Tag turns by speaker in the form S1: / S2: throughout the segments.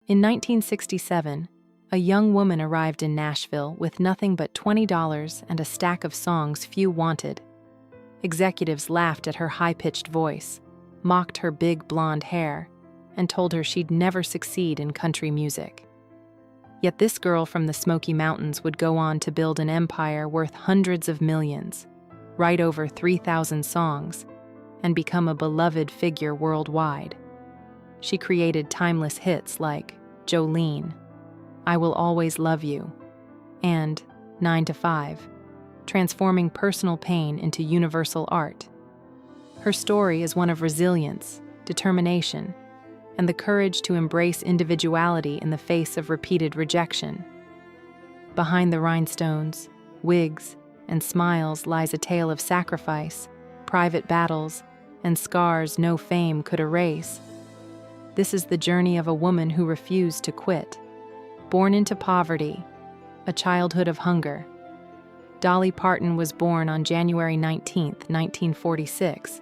S1: In 1967, a young woman arrived in Nashville with nothing but $20 and a stack of songs few wanted. Executives laughed at her high-pitched voice, mocked her big blonde hair, and told her she'd never succeed in country music. Yet this girl from the Smoky Mountains would go on to build an empire worth hundreds of millions, write over 3,000 songs, and become a beloved figure worldwide. She created timeless hits like Jolene, I Will Always Love You, and 9 to 5, transforming personal pain into universal art. Her story is one of resilience, determination, and the courage to embrace individuality in the face of repeated rejection. Behind the rhinestones, wigs, and smiles lies a tale of sacrifice, private battles, and scars no fame could erase. This is the journey of a woman who refused to quit. Born into poverty, a childhood of hunger, Dolly Parton was born on January 19, 1946,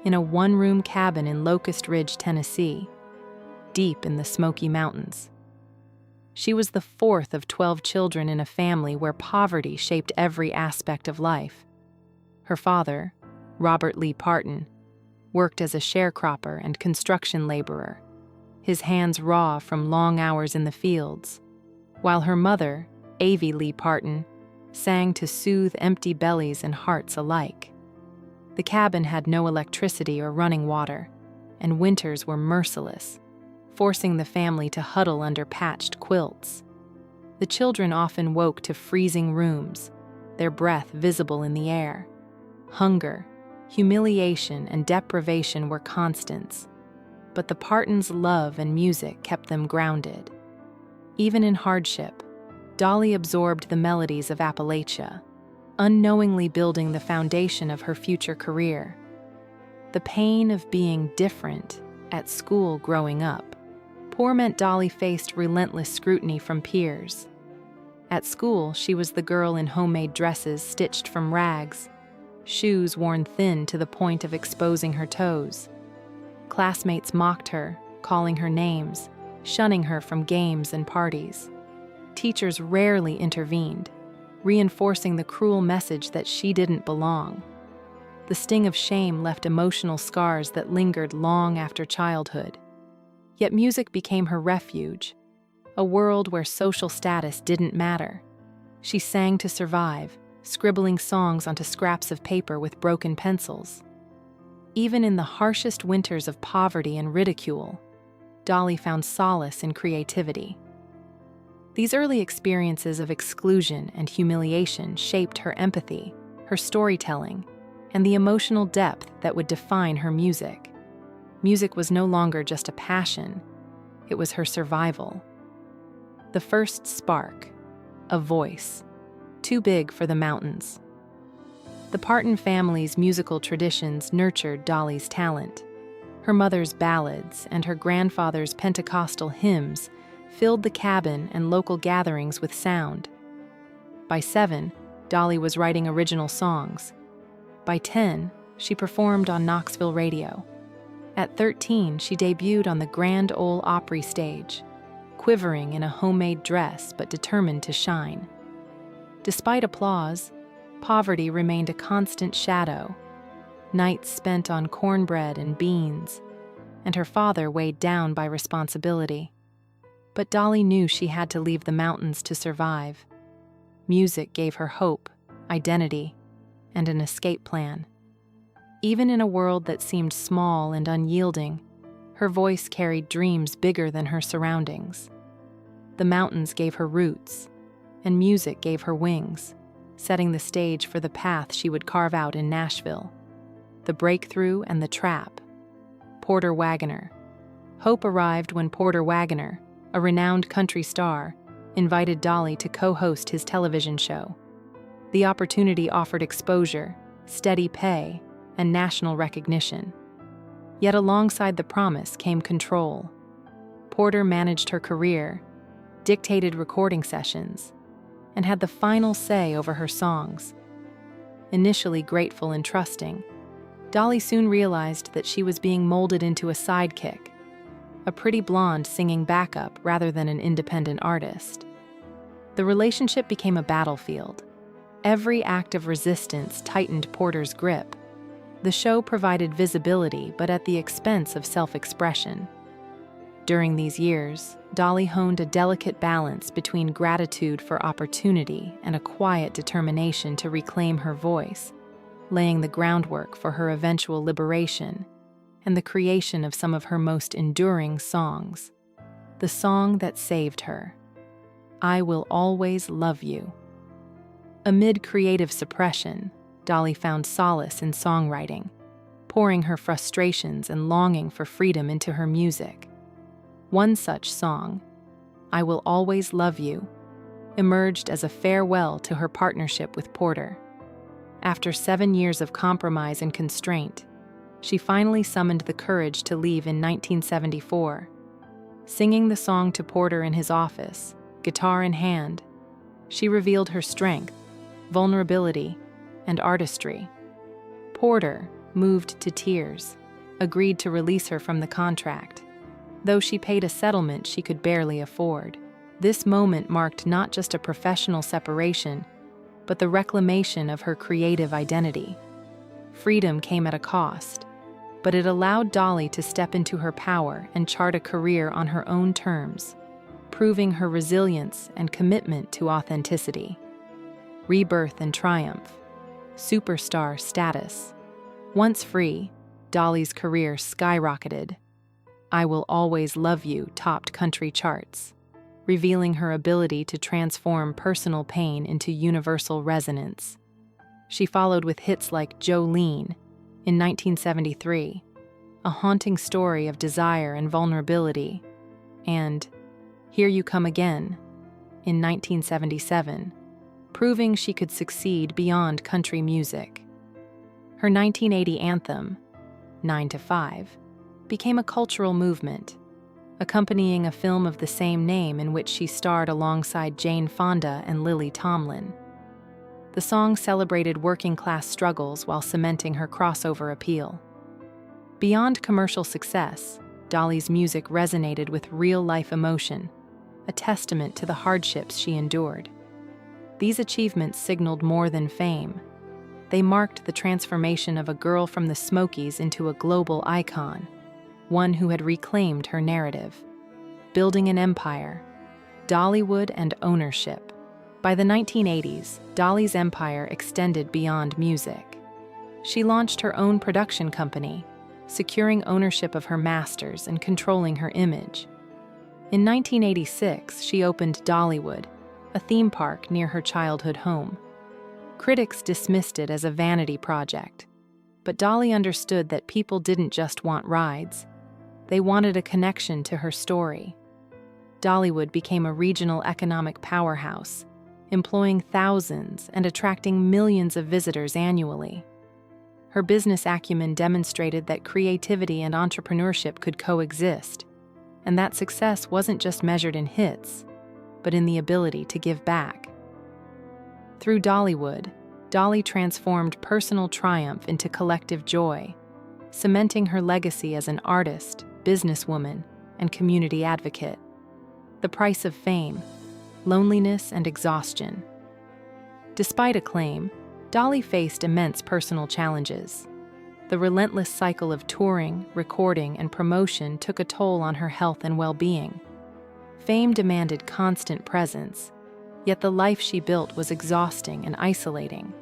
S1: in a one-room cabin in Locust Ridge, Tennessee, deep in the Smoky Mountains. She was the fourth of 12 children in a family where poverty shaped every aspect of life. Her father, Robert Lee Parton, worked as a sharecropper and construction laborer, his hands raw from long hours in the fields, while her mother, Avie Lee Parton, sang to soothe empty bellies and hearts alike. The cabin had no electricity or running water, and winters were merciless, forcing the family to huddle under patched quilts. The children often woke to freezing rooms, their breath visible in the air. Hunger, humiliation, and deprivation were constants, but the Partons' love and music kept them grounded. Even in hardship, Dolly absorbed the melodies of Appalachia, unknowingly building the foundation of her future career. The pain of being different at school growing up poor meant Dolly faced relentless scrutiny from peers. At school, she was the girl in homemade dresses stitched from rags, shoes worn thin to the point of exposing her toes. Classmates mocked her, calling her names, shunning her from games and parties. Teachers rarely intervened, reinforcing the cruel message that she didn't belong. The sting of shame left emotional scars that lingered long after childhood. Yet music became her refuge, a world where social status didn't matter. She sang to survive, scribbling songs onto scraps of paper with broken pencils. Even in the harshest winters of poverty and ridicule, Dolly found solace in creativity. These early experiences of exclusion and humiliation shaped her empathy, her storytelling, and the emotional depth that would define her music. Music was no longer just a passion, it was her survival. The first spark, a voice, too big for the mountains. The Parton family's musical traditions nurtured Dolly's talent. Her mother's ballads and her grandfather's Pentecostal hymns filled the cabin and local gatherings with sound. By 7, Dolly was writing original songs. By 10, she performed on Knoxville radio. At 13, she debuted on the Grand Ole Opry stage, quivering in a homemade dress but determined to shine. Despite applause, poverty remained a constant shadow. Nights spent on cornbread and beans, and her father weighed down by responsibility. But Dolly knew she had to leave the mountains to survive. Music gave her hope, identity, and an escape plan. Even in a world that seemed small and unyielding, her voice carried dreams bigger than her surroundings. The mountains gave her roots, and music gave her wings, setting the stage for the path she would carve out in Nashville. The breakthrough and the trap. Porter Wagoner. Hope arrived when Porter Wagoner, a renowned country star, invited Dolly to co-host his television show. The opportunity offered exposure, steady pay, and national recognition. Yet alongside the promise came control. Porter managed her career, dictated recording sessions, and had the final say over her songs. Initially grateful and trusting, Dolly soon realized that she was being molded into a sidekick, a pretty blonde singing backup rather than an independent artist. The relationship became a battlefield. Every act of resistance tightened Porter's grip. The show provided visibility, but at the expense of self-expression. During these years, Dolly honed a delicate balance between gratitude for opportunity and a quiet determination to reclaim her voice, laying the groundwork for her eventual liberation and the creation of some of her most enduring songs. The song that saved her, "I Will Always Love You." Amid creative suppression, Dolly found solace in songwriting, pouring her frustrations and longing for freedom into her music. One such song, "I Will Always Love You," emerged as a farewell to her partnership with Porter. After 7 years of compromise and constraint, she finally summoned the courage to leave in 1974. Singing the song to Porter in his office, guitar in hand, she revealed her strength, vulnerability, and artistry. Porter, moved to tears, agreed to release her from the contract, though she paid a settlement she could barely afford. This moment marked not just a professional separation, but the reclamation of her creative identity. Freedom came at a cost, but it allowed Dolly to step into her power and chart a career on her own terms, proving her resilience and commitment to authenticity. Rebirth and triumph. Superstar status. Once free, Dolly's career skyrocketed. "I Will Always Love You" topped country charts, revealing her ability to transform personal pain into universal resonance. She followed with hits like "Jolene" in 1973, a haunting story of desire and vulnerability, and "Here You Come Again" in 1977, proving she could succeed beyond country music. Her 1980 anthem, 9 to 5, became a cultural movement, accompanying a film of the same name in which she starred alongside Jane Fonda and Lily Tomlin. The song celebrated working-class struggles while cementing her crossover appeal. Beyond commercial success, Dolly's music resonated with real-life emotion, a testament to the hardships she endured. These achievements signaled more than fame. They marked the transformation of a girl from the Smokies into a global icon, one who had reclaimed her narrative. Building an empire, Dollywood and ownership. By the 1980s, Dolly's empire extended beyond music. She launched her own production company, securing ownership of her masters and controlling her image. In 1986, she opened Dollywood, a theme park near her childhood home. Critics dismissed it as a vanity project, but Dolly understood that people didn't just want rides. They wanted a connection to her story. Dollywood became a regional economic powerhouse, employing thousands and attracting millions of visitors annually. Her business acumen demonstrated that creativity and entrepreneurship could coexist, and that success wasn't just measured in hits, but in the ability to give back. Through Dollywood, Dolly transformed personal triumph into collective joy, cementing her legacy as an artist, businesswoman, and community advocate. The price of fame: loneliness and exhaustion. Despite acclaim, Dolly faced immense personal challenges. The relentless cycle of touring, recording, and promotion took a toll on her health and well-being. Fame demanded constant presence, yet the life she built was exhausting and isolating.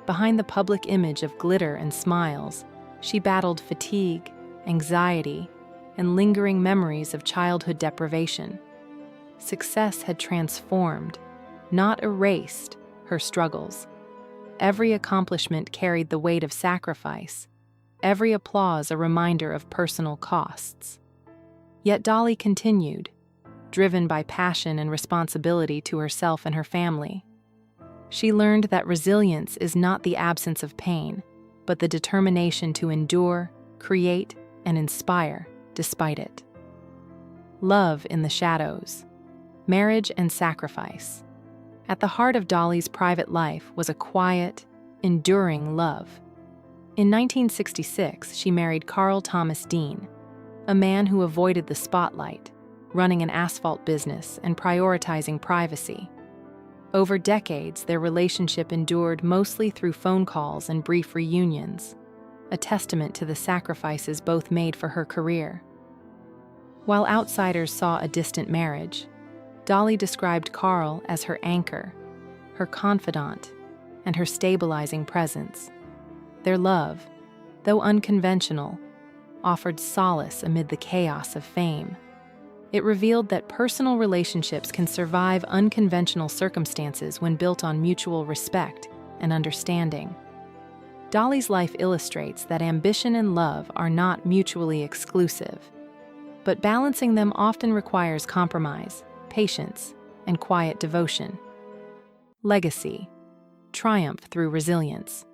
S1: Behind the public image of glitter and smiles, she battled fatigue, anxiety, and lingering memories of childhood deprivation. Success had transformed, not erased, her struggles. Every accomplishment carried the weight of sacrifice, every applause a reminder of personal costs. Yet Dolly continued, driven by passion and responsibility to herself and her family. She learned that resilience is not the absence of pain, but the determination to endure, create, and inspire despite it. Love in the shadows. Marriage and sacrifice. At the heart of Dolly's private life was a quiet, enduring love. In 1966, she married Carl Thomas Dean, a man who avoided the spotlight, running an asphalt business and prioritizing privacy. Over decades, their relationship endured mostly through phone calls and brief reunions, a testament to the sacrifices both made for her career. While outsiders saw a distant marriage, Dolly described Carl as her anchor, her confidant, and her stabilizing presence. Their love, though unconventional, offered solace amid the chaos of fame. It revealed that personal relationships can survive unconventional circumstances when built on mutual respect and understanding. Dolly's life illustrates that ambition and love are not mutually exclusive, but balancing them often requires compromise, patience, and quiet devotion. Legacy: triumph through resilience.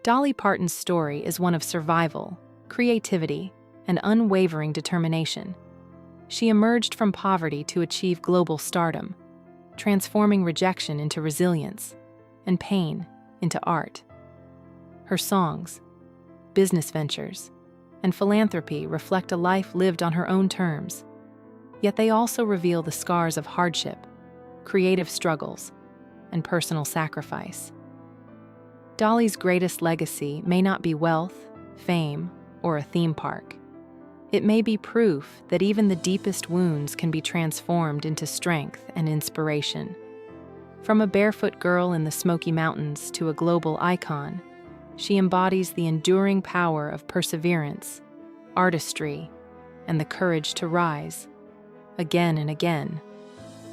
S1: Dolly Parton's story is one of survival, creativity, and unwavering determination. She emerged from poverty to achieve global stardom, transforming rejection into resilience and pain into art. Her songs, business ventures, and philanthropy reflect a life lived on her own terms, yet they also reveal the scars of hardship, creative struggles, and personal sacrifice. Dolly's greatest legacy may not be wealth, fame, or a theme park. It may be proof that even the deepest wounds can be transformed into strength and inspiration. From a barefoot girl in the Smoky Mountains to a global icon, she embodies the enduring power of perseverance, artistry, and the courage to rise, again and again,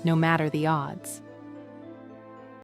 S1: no matter the odds.